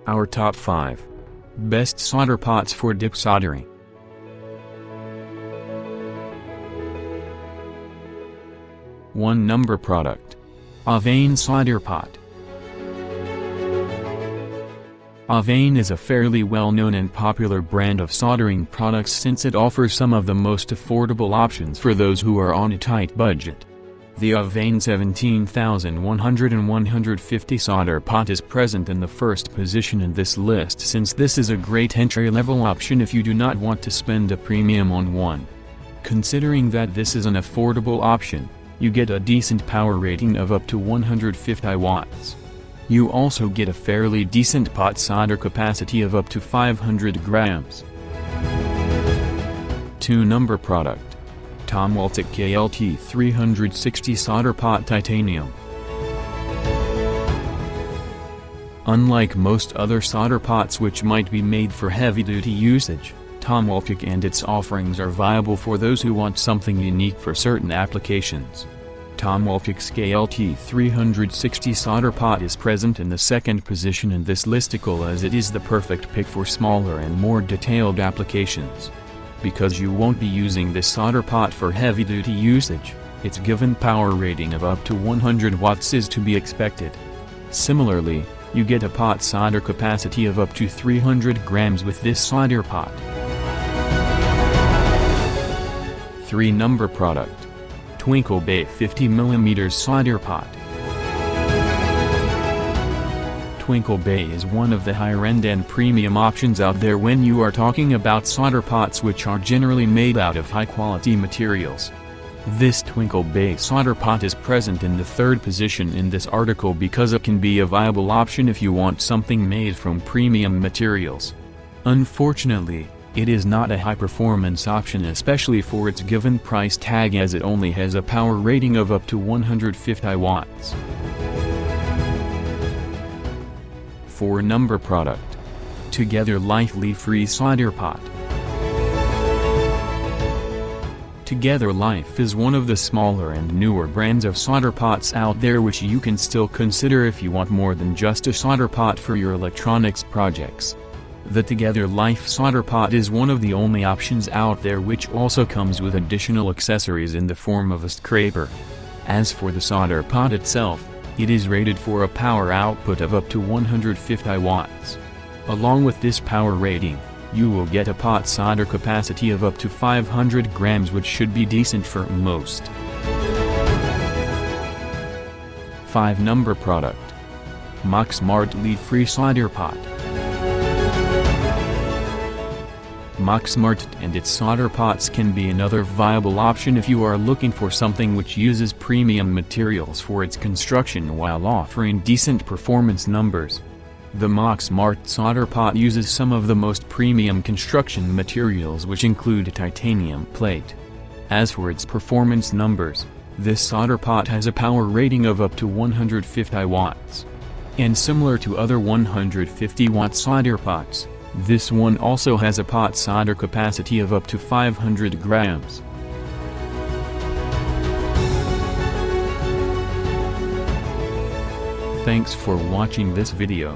Our top 5 best solder pots for dip soldering. 1 Number product. Aven solder pot. Aven is a fairly well-known and popular brand of soldering products since it offers some of the most affordable options for those who are on a tight budget. The Aven 17100 and 150 solder pot is present in the first position in this list since this is a great entry-level option if you do not want to spend a premium on one. Considering that this is an affordable option, you get a decent power rating of up to 150 watts. You also get a fairly decent pot solder capacity of up to 500 grams. 2 Number product. Twinkle KLT-360 Solder Pot Titanium. Unlike most other solder pots which might be made for heavy-duty usage, Twinkle and its offerings are viable for those who want something unique for certain applications. Twinkle's KLT-360 solder pot is present in the second position in this listicle as it is the perfect pick for smaller and more detailed applications. Because you won't be using this solder pot for heavy-duty usage, its given power rating of up to 100 watts is to be expected. Similarly, you get a pot solder capacity of up to 300 grams with this solder pot. 3 Number product. Twinkle 50mm solder pot. Twinkle is one of the higher-end and premium options out there when you are talking about solder pots which are generally made out of high-quality materials. This Twinkle solder pot is present in the third position in this article because it can be a viable option if you want something made from premium materials. Unfortunately, it is not a high-performance option especially for its given price tag as it only has a power rating of up to 150 watts. 4 Number product. Together Life leaf-free solder pot. Together Life is one of the smaller and newer brands of solder pots out there which you can still consider if you want more than just a solder pot for your electronics projects. The Together Life solder pot is one of the only options out there which also comes with additional accessories in the form of a scraper. As for the solder pot itself, it is rated for a power output of up to 150 watts. Along with this power rating, you will get a pot solder capacity of up to 500 grams which should be decent for most. 5 Number product. Smart lead-free solder pot. Smart and its solder pots can be another viable option if you are looking for something which uses premium materials for its construction while offering decent performance numbers. The Smart solder pot uses some of the most premium construction materials which include a titanium plate. As for its performance numbers, this solder pot has a power rating of up to 150 watts. And similar to other 150-watt solder pots, this one also has a pot solder capacity of up to 500 grams. Thanks for watching this video.